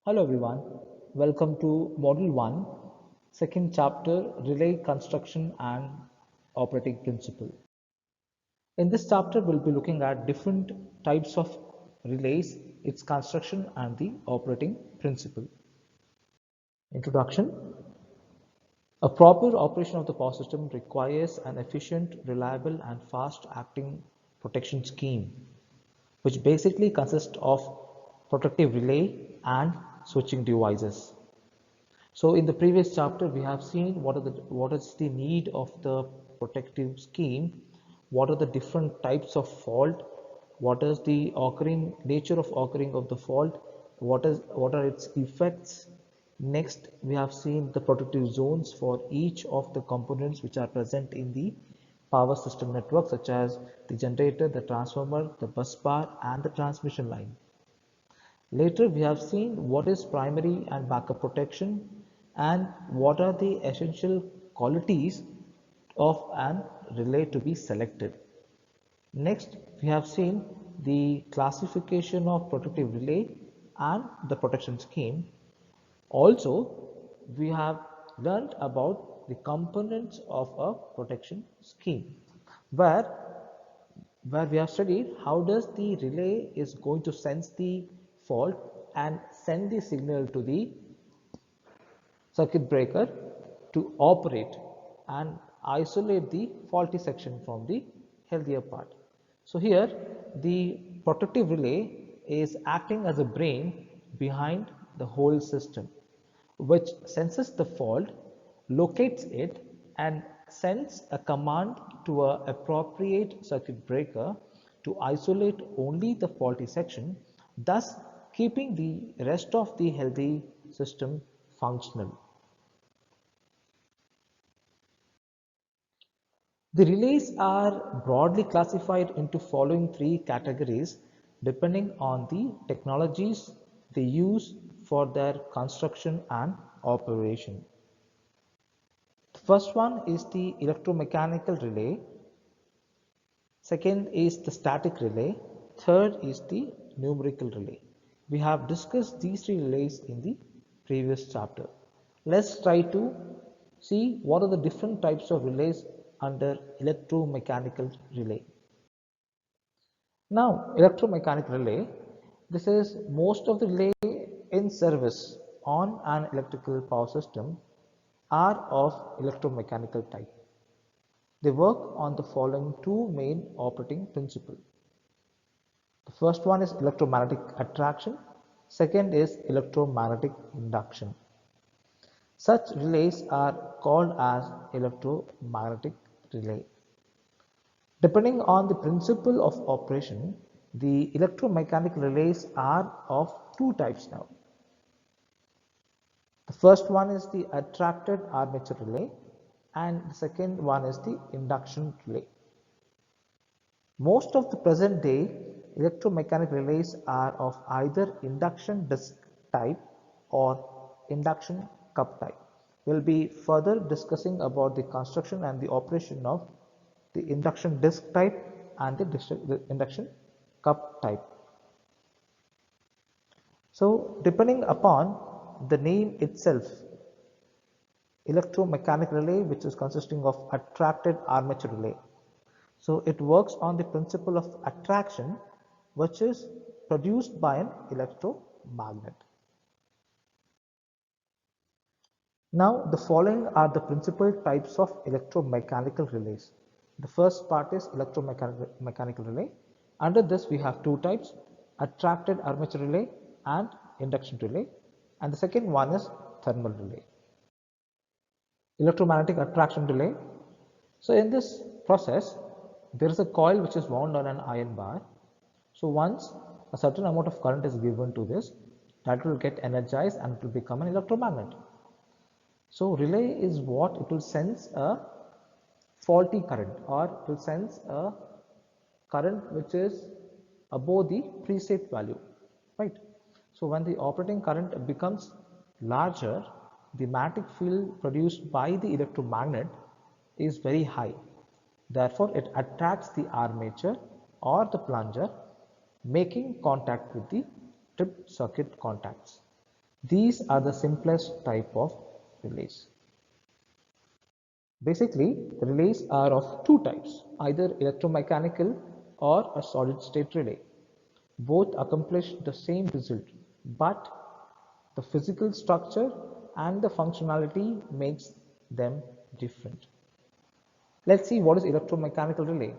Hello everyone, welcome to Module 1, second chapter Relay Construction and Operating Principle. In this chapter, we'll be looking at different types of relays, its construction and the operating principle. Introduction. A proper operation of the power system requires an efficient, reliable and fast-acting protection scheme, which basically consists of protective relay and switching devices. So in the previous chapter, we have seen what is the need of the protective scheme, what are the different types of fault, what is the nature of occurring of the fault, what are its effects. Next, we have seen the protective zones for each of the components which are present in the power system network, such as the generator, the transformer, the bus bar, and the transmission line. Later, we have seen what is primary and backup protection and what are the essential qualities of an relay to be selected. Next, we have seen the classification of protective relay and the protection scheme. Also, we have learned about the components of a protection scheme, where we have studied how does the relay is going to sense the fault and send the signal to the circuit breaker to operate and isolate the faulty section from the healthier part. So here the protective relay is acting as a brain behind the whole system, which senses the fault, locates it and sends a command to an appropriate circuit breaker to isolate only the faulty section, thus keeping the rest of the healthy system functional. The relays are broadly classified into following three categories depending on the technologies they use for their construction and operation. The first one is the electromechanical relay, second is the static relay, third is the numerical relay. We have discussed these three relays in the previous chapter. Let's try to see what are the different types of relays under electromechanical relay. Now, electromechanical relay, this is most of the relay in service on an electrical power system are of electromechanical type. They work on the following two main operating principles. The first one is electromagnetic attraction, second is electromagnetic induction. Such relays are called as electromagnetic relay. Depending on the principle of operation, the electromechanical relays are of two types now. The first one is the attracted armature relay and the second one is the induction relay. Most of the present day electromechanical relays are of either induction disk type or induction cup type. We'll be further discussing about the construction and the operation of the induction disk type and the induction cup type. So depending upon the name itself, electromechanical relay, which is consisting of attracted armature relay. So it works on the principle of attraction, which is produced by an electromagnet. Now the following are the principal types of electromechanical relays. The first part is electromechanical relay. Under this we have two types, attracted armature relay and induction relay, and the second one is thermal relay. Electromagnetic attraction relay. So in this process there is a coil which is wound on an iron bar. So once a certain amount of current is given to this, that will get energized and it will become an electromagnet. So relay is what it will sense a faulty current or it will sense a current which is above the preset value, right? So when the operating current becomes larger, the magnetic field produced by the electromagnet is very high. Therefore, it attracts the armature or the plunger, making contact with the tripped circuit contacts. These are the simplest type of relays. Basically, the relays are of two types, either electromechanical or a solid state relay. Both accomplish the same result, but the physical structure and the functionality makes them different. Let's see what is electromechanical relay.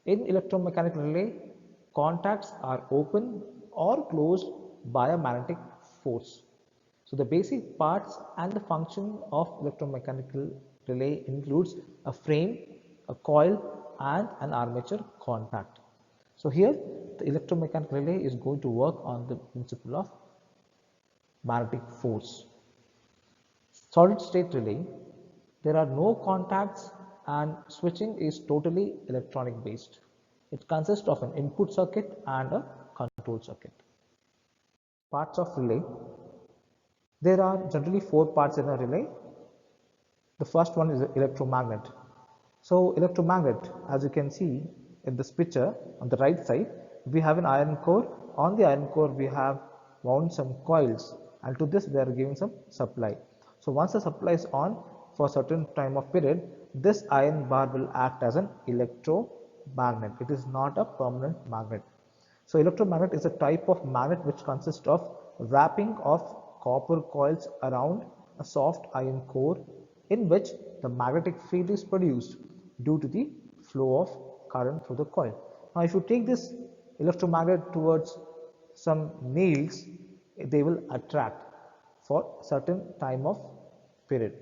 In electromechanical relay, contacts are open or closed by a magnetic force. So the basic parts and the function of electromechanical relay includes a frame, a coil and an armature contact. So here the electromechanical relay is going to work on the principle of magnetic force. Solid state relay, there are no contacts and switching is totally electronic based. It consists of an input circuit and a control circuit. Parts of relay. There are generally four parts in a relay. The first one is the electromagnet. So electromagnet, as you can see in this picture on the right side, we have an iron core. On the iron core we have wound some coils, and to this they are giving some supply. So once the supply is on for a certain time of period, this iron bar will act as an electromagnet. It is not a permanent magnet. So electromagnet is a type of magnet which consists of wrapping of copper coils around a soft iron core in which the magnetic field is produced due to the flow of current through the coil. Now if you take this electromagnet towards some nails, they will attract for certain time of period.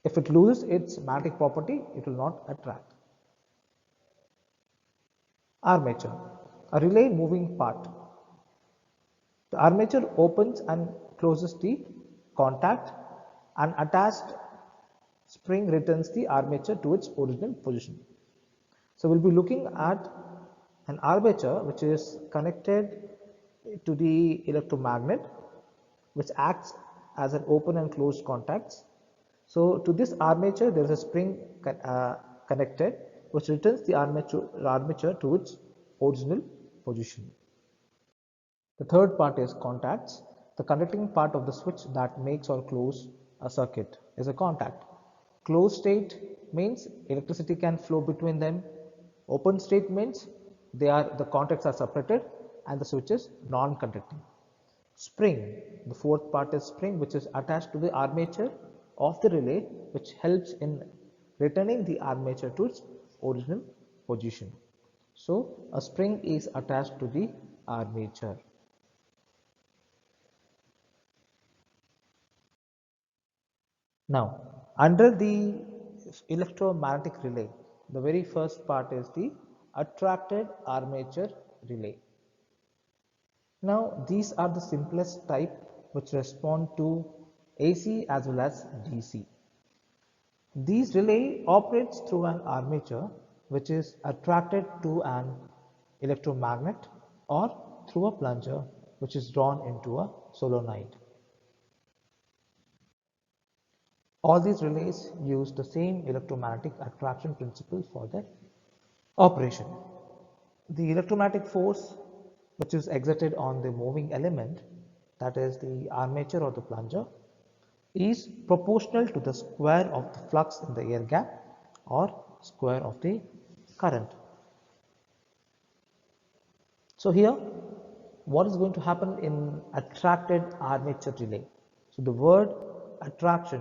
If it loses its magnetic property, it will not attract. Armature, a relay moving part. The armature opens and closes the contact, and attached spring returns the armature to its original position. So we'll be looking at an armature which is connected to the electromagnet, which acts as an open and closed contacts. So to this armature there is a spring connected which returns the armature to its original position. The third part is contacts. The conducting part of the switch that makes or close a circuit is a contact. Closed state means electricity can flow between them. Open state means the contacts are separated and the switch is non-conducting. Spring, the fourth part is spring, which is attached to the armature of the relay, which helps in returning the armature to its original position. So a spring is attached to the armature. Now, under the electromagnetic relay, the very first part is the attracted armature relay. Now, these are the simplest type which respond to AC as well as DC. These relay operates through an armature which is attracted to an electromagnet or through a plunger which is drawn into a solenoid. All these relays use the same electromagnetic attraction principle for their operation. The electromagnetic force which is exerted on the moving element, that is the armature or the plunger, is proportional to the square of the flux in the air gap or square of the current. So here what is going to happen in attracted armature relay? So the word attraction,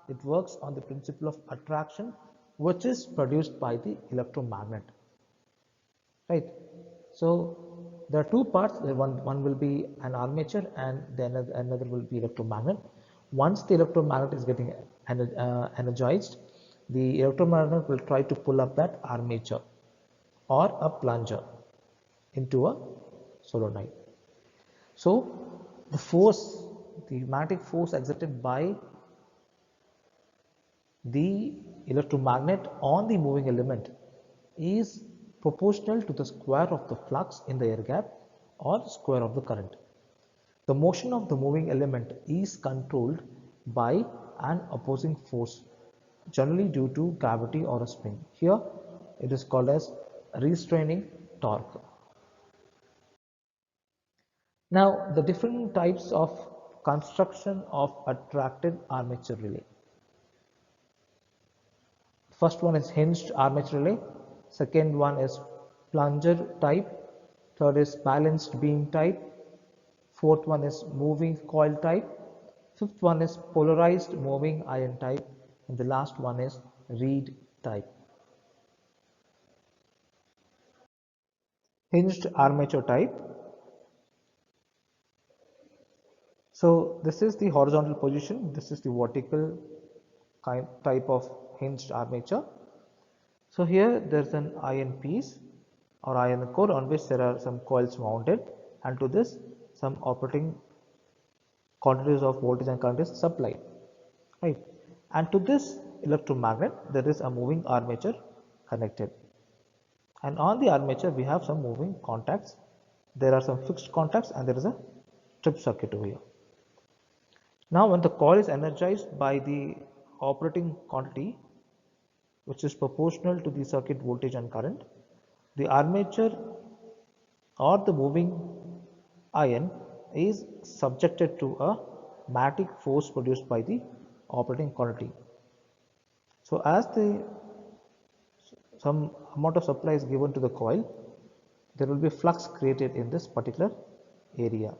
it works on the principle of attraction which is produced by the electromagnet, right? So there are two parts. One will be an armature and then another will be electromagnet. Once the electromagnet is getting energized, the electromagnet will try to pull up that armature or a plunger into a solenoid. So the force, the magnetic force exerted by the electromagnet on the moving element is proportional to the square of the flux in the air gap or square of the current. The motion of the moving element is controlled by an opposing force, generally due to gravity or a spring. Here it is called as restraining torque. Now, the different types of construction of attracted armature relay. First one is hinged armature relay, second one is plunger type, third is balanced beam type, fourth one is moving coil type, fifth one is polarized moving iron type, and the last one is reed type. Hinged armature type. So this is the horizontal position, this is the vertical type of hinged armature. So here there's an iron piece or iron core on which there are some coils mounted, and to this some operating quantities of voltage and current is supplied, right? And to this electromagnet there is a moving armature connected, and on the armature we have some moving contacts. There are some fixed contacts and there is a trip circuit over here. Now when the coil is energized by the operating quantity, which is proportional to the circuit voltage and current, the armature or the moving iron is subjected to a magnetic force produced by the operating quantity. So as some amount of supply is given to the coil, there will be flux created in this particular area.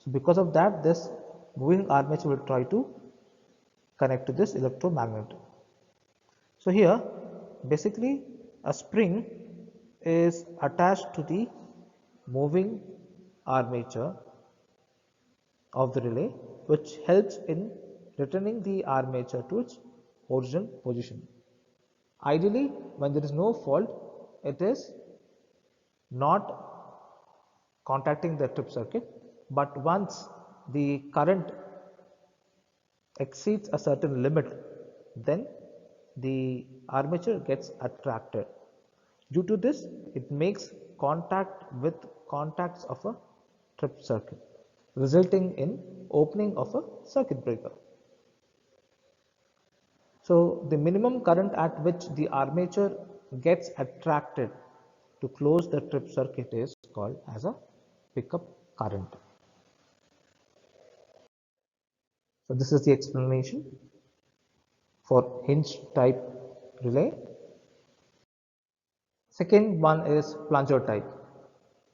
So because of that, this moving armature will try to connect to this electromagnet. So here basically a spring is attached to the moving armature of the relay, which helps in returning the armature to its original position. Ideally, when there is no fault, it is not contacting the trip circuit, but once the current exceeds a certain limit, then the armature gets attracted. Due to this, it makes contact with contacts of a trip circuit, resulting in opening of a circuit breaker. So the minimum current at which the armature gets attracted to close the trip circuit is called as a pickup current. So this is the explanation for hinge type relay. Second one is plunger type.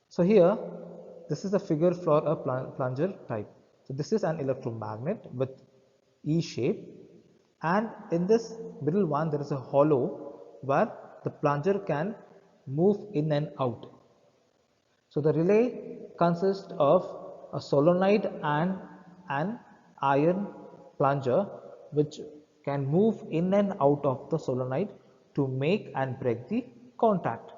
So here this is a figure for a plunger type. So this is an electromagnet with E shape, and in this middle one there is a hollow where the plunger can move in and out. So the relay consists of a solenoid and an iron plunger which can move in and out of the solenoid to make and break the contact.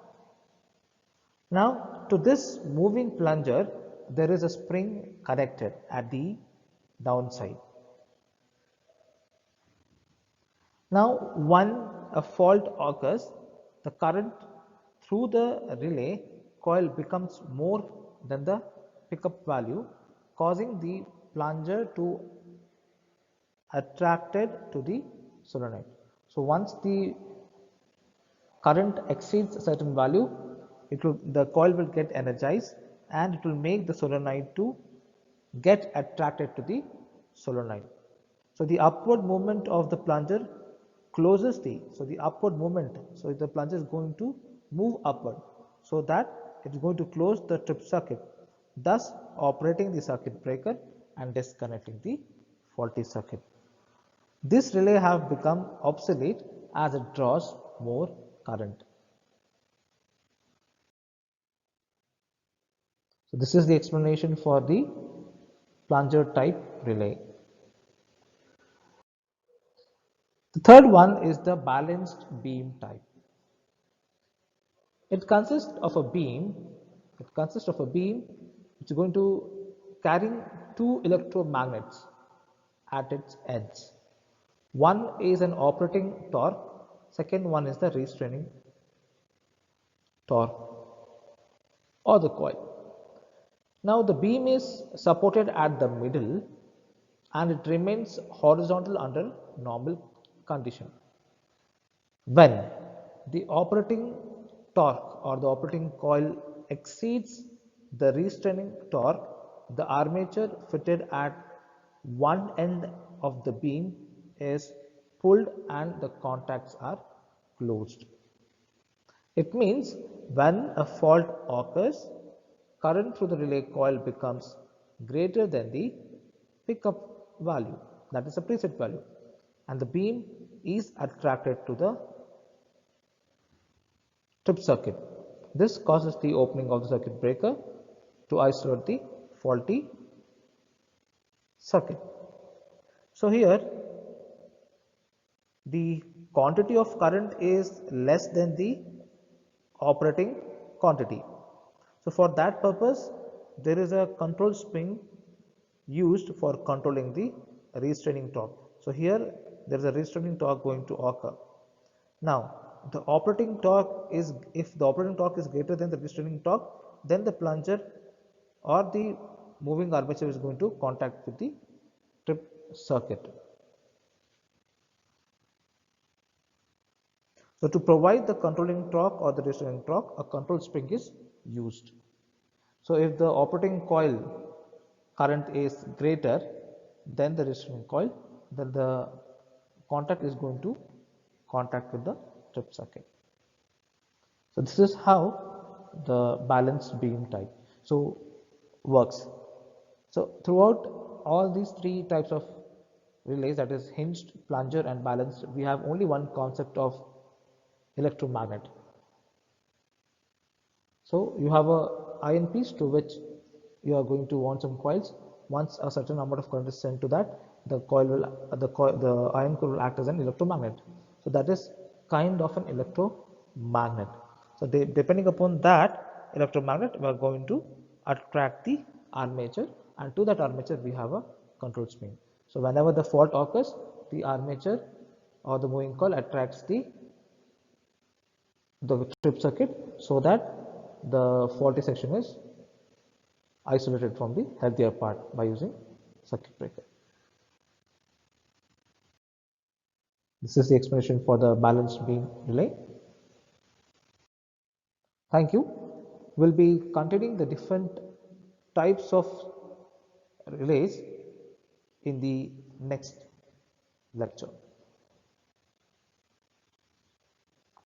Now to this moving plunger there is a spring connected at the downside. Now when a fault occurs, the current through the relay coil becomes more than the pickup value, causing the plunger to attracted to the solenoid. So once the current exceeds a certain value, the coil will get energized and it will make the solenoid to get attracted to the solenoid. So the upward movement of the plunger closes the upward movement. So the plunger is going to move upward so that it is going to close the trip circuit, thus operating the circuit breaker and disconnecting the faulty circuit. This relay have become obsolete as it draws more current. So this is the explanation for the plunger type relay. The third one is the balanced beam type. It consists of a beam. It consists of a beam which is going to carry two electromagnets at its ends. One is an operating torque. Second one is the restraining torque or the coil. Now the beam is supported at the middle and it remains horizontal under normal condition. When the operating torque or the operating coil exceeds the restraining torque, the armature fitted at one end of the beam is pulled and the contacts are closed. It means when a fault occurs, current through the relay coil becomes greater than the pickup value, that is a preset value, and the beam is attracted to the trip circuit. This causes the opening of the circuit breaker to isolate the faulty circuit. So here the quantity of current is less than the operating quantity. So for that purpose, there is a control spring used for controlling the restraining torque. So here there is a restraining torque going to occur. Now the operating torque is, if the operating torque is greater than the restraining torque, then the plunger or the moving armature is going to contact with the trip circuit. So to provide the controlling torque or the restraining torque, a control spring is used. So if the operating coil current is greater than the restraining coil, then the contact is going to contact with the trip circuit. So this is how the balanced beam type works. So throughout all these three types of relays, that is hinged, plunger and balanced, we have only one concept of electromagnet. So you have a iron piece to which you are going to want some coils. Once a certain amount of current is sent to that, the iron core will act as an electromagnet. So that is kind of an electromagnet. So depending upon that electromagnet, we are going to attract the armature, and to that armature we have a control spring. So whenever the fault occurs, the armature or the moving coil attracts the trip circuit so that the faulty section is isolated from the healthier part by using circuit breaker. This is the explanation for the balanced beam relay. Thank you. We'll be continuing the different types of relays in the next lecture.